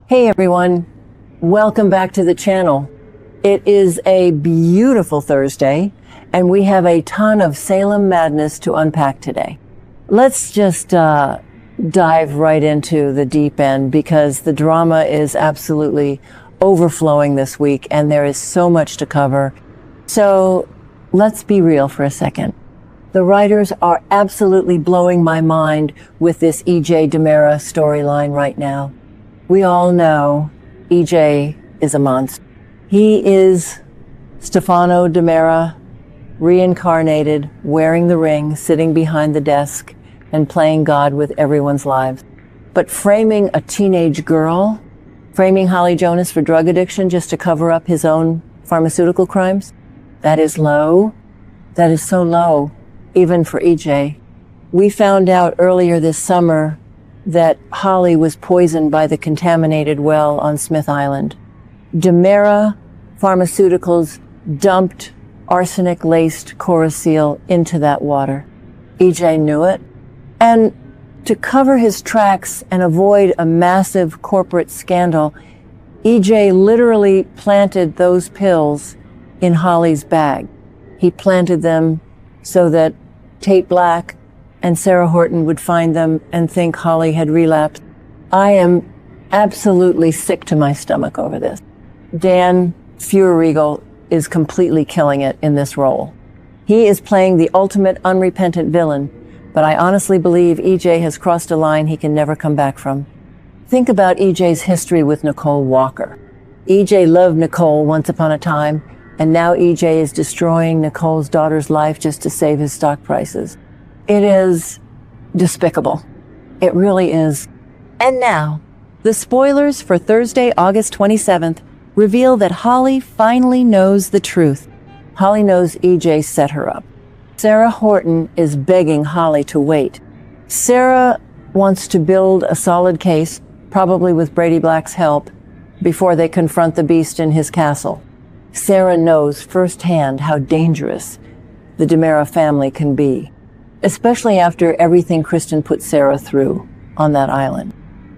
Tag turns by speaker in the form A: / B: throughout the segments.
A: Hey everyone, welcome back to the channel. It is a beautiful Thursday and we have a ton of Salem madness to unpack today. Let's just dive right into the deep end because the drama is absolutely overflowing this week and there is so much to cover. So let's be real for a second. The writers are absolutely blowing my mind with this EJ DiMera storyline right now. We all know EJ is a monster. He is Stefano DiMera, reincarnated, wearing the ring, sitting behind the desk, and playing God with everyone's lives. But framing a teenage girl, framing Holly Jonas for drug addiction just to cover up his own pharmaceutical crimes, that is low. That is so low, even for EJ. We found out earlier this summer that Holly was poisoned by the contaminated well on Smith Island. DiMera Pharmaceuticals dumped arsenic-laced Coracil into that water. EJ knew it. And to cover his tracks and avoid a massive corporate scandal, EJ literally planted those pills in Holly's bag. He planted them so that Tate and Sarah Horton would find them and think Holly had relapsed. I am absolutely sick to my stomach over this. Dan Feuerriegel is completely killing it in this role. He is playing the ultimate unrepentant villain, but I honestly believe EJ has crossed a line he can never come back from. Think about EJ's history with Nicole Walker. EJ loved Nicole once upon a time, and now EJ is destroying Nicole's daughter's life just to save his stock prices. It is despicable. It really is. And now, the spoilers for Thursday, August 27th reveal that Holly finally knows the truth. Holly knows EJ set her up. Sarah Horton is begging Holly to wait. Sarah wants to build a solid case, probably with Brady Black's help, before they confront the beast in his castle. Sarah knows firsthand how dangerous the DiMera family can be, especially after everything Kristen put Sarah through on that island.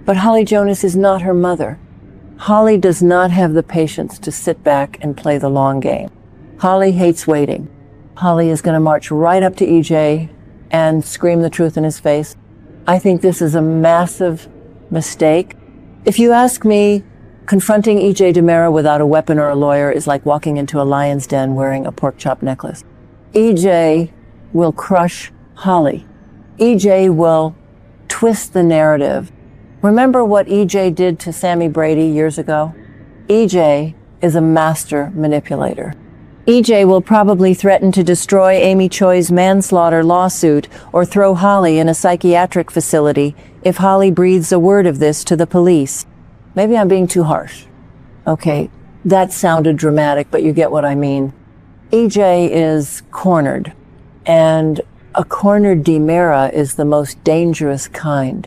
A: But Holly Jonas is not her mother. Holly does not have the patience to sit back and play the long game. Holly hates waiting. Holly is going to march right up to EJ and scream the truth in his face. I think this is a massive mistake. If you ask me, confronting EJ DiMera without a weapon or a lawyer is like walking into a lion's den wearing a pork chop necklace. EJ will crush Holly. EJ will twist the narrative. Remember what EJ did to Sammy Brady years ago? EJ is a master manipulator. EJ will probably threaten to destroy Amy Choi's manslaughter lawsuit or throw Holly in a psychiatric facility if Holly breathes a word of this to the police. Maybe I'm being too harsh. Okay, that sounded dramatic, but you get what I mean. EJ is cornered, and a cornered DiMera is the most dangerous kind.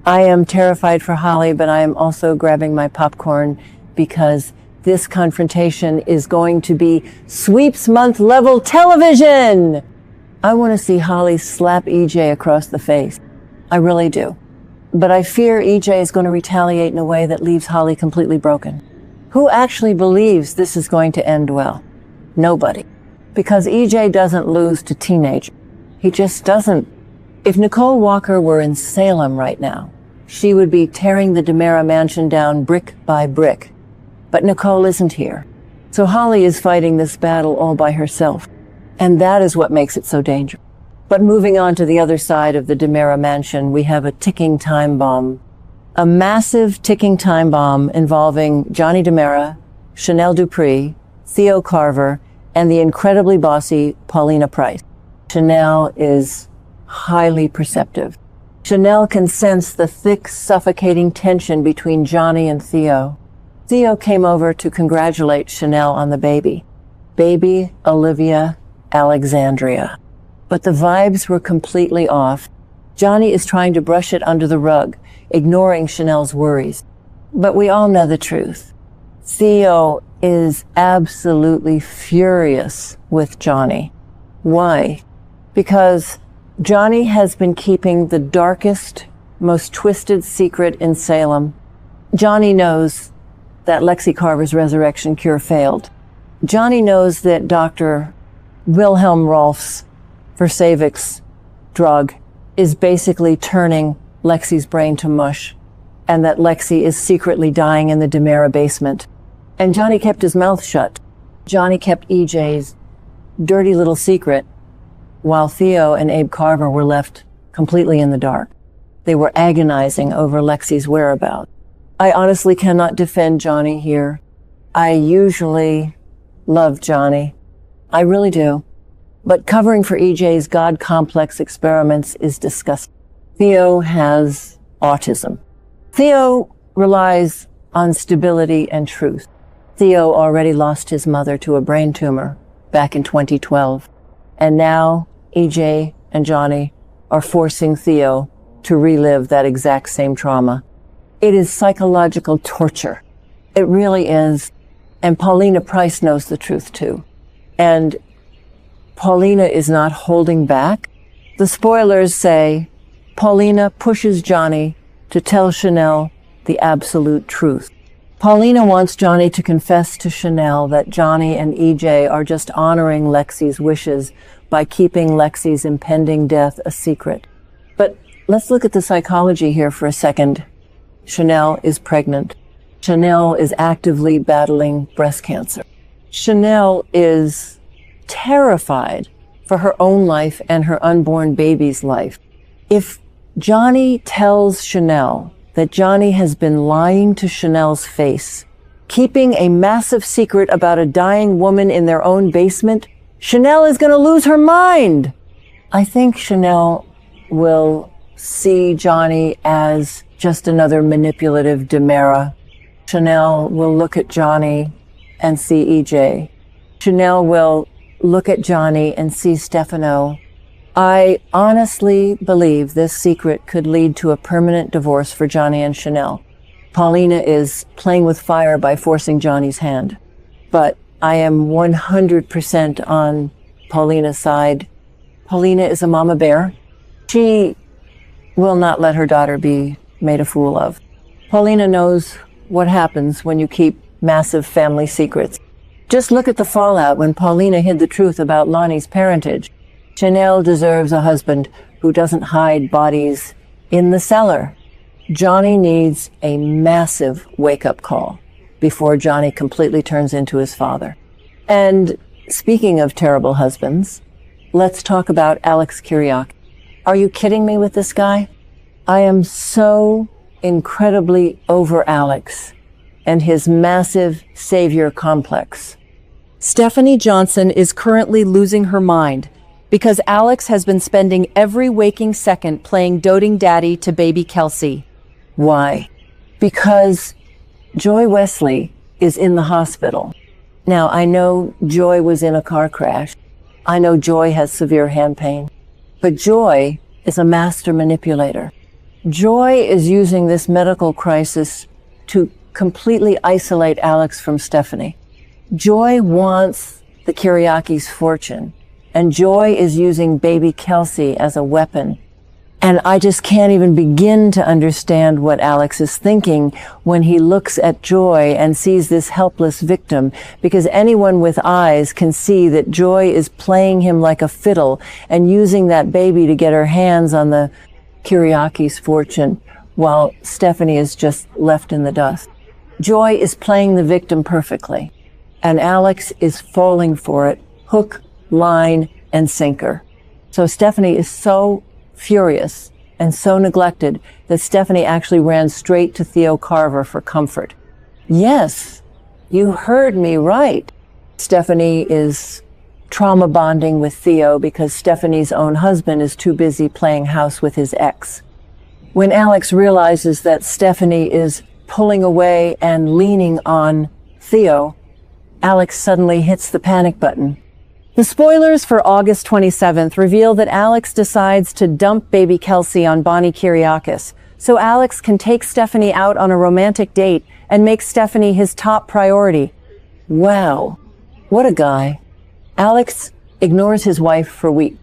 A: I am terrified for Holly, but I am also grabbing my popcorn because this confrontation is going to be sweeps month level television. I want to see Holly slap EJ across the face. I really do. But I fear EJ is going to retaliate in a way that leaves Holly completely broken. Who actually believes this is going to end well? Nobody. Because EJ doesn't lose to teenagers. He just doesn't. If Nicole Walker were in Salem right now, she would be tearing the DiMera mansion down brick by brick. But Nicole isn't here. So Holly is fighting this battle all by herself. And that is what makes it so dangerous. But moving on to the other side of the DiMera mansion, we have a ticking time bomb. A massive ticking time bomb involving Johnny DiMera, Chanel Dupree, Theo Carver, and the incredibly bossy Paulina Price. Chanel is highly perceptive. Chanel can sense the thick, suffocating tension between Johnny and Theo. Theo came over to congratulate Chanel on the baby. Baby Olivia Alexandria. But the vibes were completely off. Johnny is trying to brush it under the rug, ignoring Chanel's worries. But we all know the truth. Theo is absolutely furious with Johnny. Why? Because Johnny has been keeping the darkest, most twisted secret in Salem. Johnny knows that Lexi Carver's resurrection cure failed. Johnny knows that Dr. Wilhelm Rolf's Versavix drug is basically turning Lexi's brain to mush, and that Lexi is secretly dying in the DiMera basement. And Johnny kept his mouth shut. Johnny kept EJ's dirty little secret, while Theo and Abe Carver were left completely in the dark. They were agonizing over Lexi's whereabouts. I honestly cannot defend Johnny here. I usually love Johnny. I really do. But covering for EJ's God complex experiments is disgusting. Theo has autism. Theo relies on stability and truth. Theo already lost his mother to a brain tumor back in 2012. And now EJ and Johnny are forcing Theo to relive that exact same trauma. It is psychological torture. It really is. And Paulina Price knows the truth too. And Paulina is not holding back. The spoilers say Paulina pushes Johnny to tell Chanel the absolute truth. Paulina wants Johnny to confess to Chanel that Johnny and EJ are just honoring Lexi's wishes by keeping Lexi's impending death a secret. But let's look at the psychology here for a second. Chanel is pregnant. Chanel is actively battling breast cancer. Chanel is terrified for her own life and her unborn baby's life. If Johnny tells Chanel that Johnny has been lying to Chanel's face, keeping a massive secret about a dying woman in their own basement, Chanel is going to lose her mind. I think Chanel will see Johnny as just another manipulative DiMera. Chanel will look at Johnny and see EJ. Chanel will look at Johnny and see Stefano. I honestly believe this secret could lead to a permanent divorce for Johnny and Chanel. Paulina is playing with fire by forcing Johnny's hand. But I am 100% on Paulina's side. Paulina is a mama bear. She will not let her daughter be made a fool of. Paulina knows what happens when you keep massive family secrets. Just look at the fallout when Paulina hid the truth about Lonnie's parentage. Chanel deserves a husband who doesn't hide bodies in the cellar. Johnny needs a massive wake-up call before Johnny completely turns into his father. And speaking of terrible husbands, let's talk about Alex Kyriaki. Are you kidding me with this guy? I am so incredibly over Alex and his massive savior complex.
B: Stephanie Johnson is currently losing her mind because Alex has been spending every waking second playing doting daddy to baby Kelsey.
A: Why? Because Joy Wesley is in the hospital. Now, I know Joy was in a car crash. I know Joy has severe hand pain. But Joy is a master manipulator. Joy is using this medical crisis to completely isolate Alex from Stephanie. Joy wants the Kyriaki's fortune, and Joy is using baby Kelsey as a weapon. And I just can't even begin to understand what Alex is thinking when he looks at Joy and sees this helpless victim, because anyone with eyes can see that Joy is playing him like a fiddle and using that baby to get her hands on the Kyriaki's fortune, while Stephanie is just left in the dust. Joy is playing the victim perfectly, and Alex is falling for it, hook, line, and sinker. So Stephanie is so furious and so neglected that Stephanie actually ran straight to Theo Carver for comfort. Yes, you heard me right. Stephanie is trauma bonding with Theo because Stephanie's own husband is too busy playing house with his ex. When Alex realizes that Stephanie is pulling away and leaning on Theo, Alex suddenly hits the panic button.
B: The spoilers for August 27th reveal that Alex decides to dump baby Kelsey on Bonnie Kyriakis, so Alex can take Stephanie out on a romantic date and make Stephanie his top priority.
A: Wow, what a guy. Alex ignores his wife for weeks.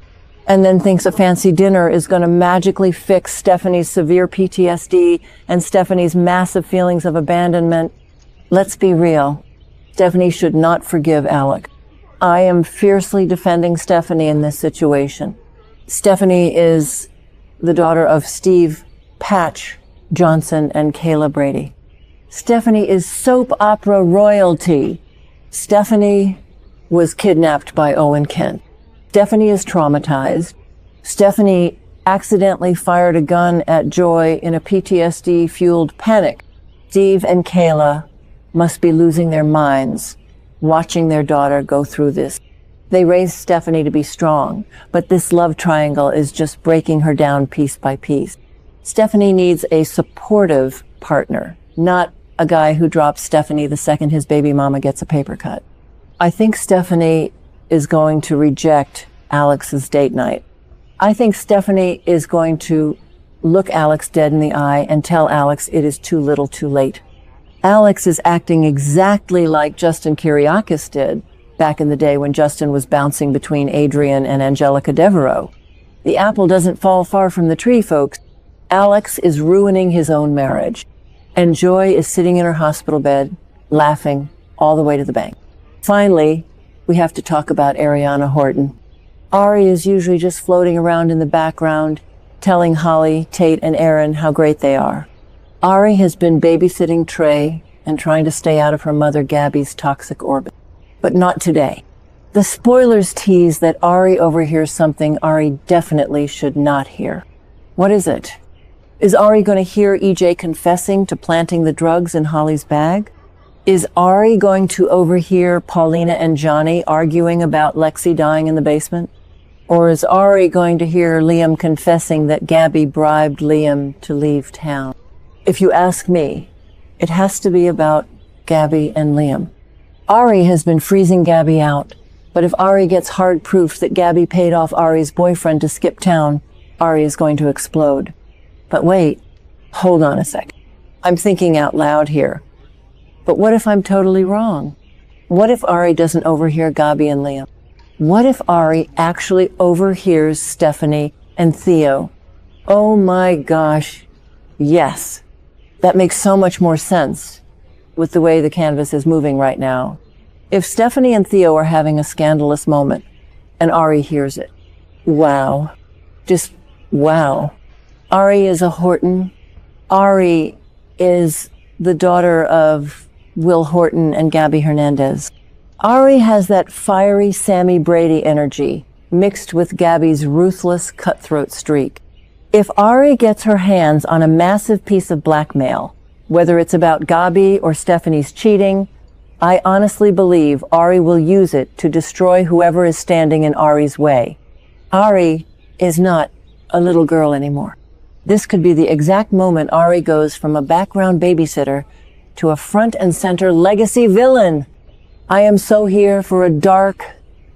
A: and then thinks a fancy dinner is going to magically fix Stephanie's severe PTSD and Stephanie's massive feelings of abandonment. Let's be real. Stephanie should not forgive Alec. I am fiercely defending Stephanie in this situation. Stephanie is the daughter of Steve Patch Johnson and Kayla Brady. Stephanie is soap opera royalty. Stephanie was kidnapped by Owen Kent. Stephanie is traumatized. Stephanie accidentally fired a gun at Joy in a PTSD-fueled panic. Steve and Kayla must be losing their minds, watching their daughter go through this. They raised Stephanie to be strong, but this love triangle is just breaking her down piece by piece. Stephanie needs a supportive partner, not a guy who drops Stephanie the second his baby mama gets a paper cut. I think Stephanie is going to reject Alex's date night. I think Stephanie is going to look Alex dead in the eye and tell Alex it is too little too late. Alex is acting exactly like Justin Kiriakis did back in the day when Justin was bouncing between Adrian and Angelica Devereaux. The apple doesn't fall far from the tree, folks. Alex is ruining his own marriage, and Joy is sitting in her hospital bed, laughing all the way to the bank. Finally, we have to talk about Ariana Horton. Ari is usually just floating around in the background, telling Holly, Tate, and Aaron how great they are. Ari has been babysitting Trey and trying to stay out of her mother Gabby's toxic orbit. But not today. The spoilers tease that Ari overhears something Ari definitely should not hear. What is it? Is Ari going to hear EJ confessing to planting the drugs in Holly's bag? Is Ari going to overhear Paulina and Johnny arguing about Lexi dying in the basement? Or is Ari going to hear Liam confessing that Gabby bribed Liam to leave town? If you ask me, it has to be about Gabby and Liam. Ari has been freezing Gabby out, but if Ari gets hard proof that Gabby paid off Ari's boyfriend to skip town, Ari is going to explode. But wait, hold on a sec. I'm thinking out loud here. But what if I'm totally wrong? What if Ari doesn't overhear Gabby and Liam? What if Ari actually overhears Stephanie and Theo? Oh my gosh, yes. That makes so much more sense with the way the canvas is moving right now. If Stephanie and Theo are having a scandalous moment and Ari hears it, wow. Just wow. Ari is a Horton. Ari is the daughter of Will Horton and Gabby Hernandez. Ari has that fiery Sammy Brady energy mixed with Gabby's ruthless cutthroat streak. If Ari gets her hands on a massive piece of blackmail, whether it's about Gabby or Stephanie's cheating, I honestly believe Ari will use it to destroy whoever is standing in Ari's way. Ari is not a little girl anymore. This could be the exact moment Ari goes from a background babysitter to a front and center legacy villain. I am so here for a dark,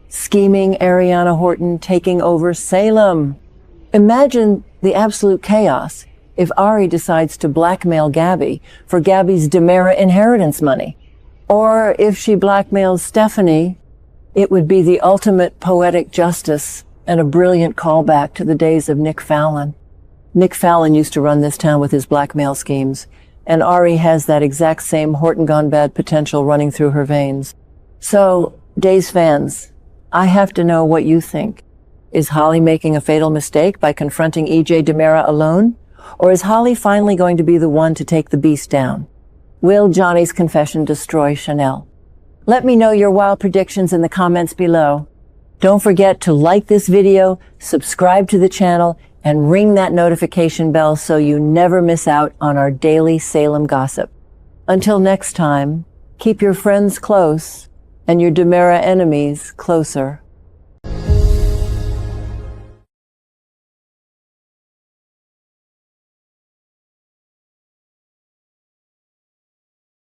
A: scheming Ariana Horton taking over Salem. Imagine the absolute chaos if Ari decides to blackmail Gabby for Gabby's DiMera inheritance money. Or if she blackmails Stephanie, it would be the ultimate poetic justice and a brilliant callback to the days of Nick Fallon. Nick Fallon used to run this town with his blackmail schemes, and Ari has that exact same Horton gone bad potential running through her veins. So, Days fans, I have to know what you think. Is Holly making a fatal mistake by confronting EJ DiMera alone? Or is Holly finally going to be the one to take the beast down? Will Johnny's confession destroy Chanel? Let me know your wild predictions in the comments below. Don't forget to like this video, subscribe to the channel, and ring that notification bell so you never miss out on our daily Salem gossip. Until next time, keep your friends close and your DiMera enemies closer.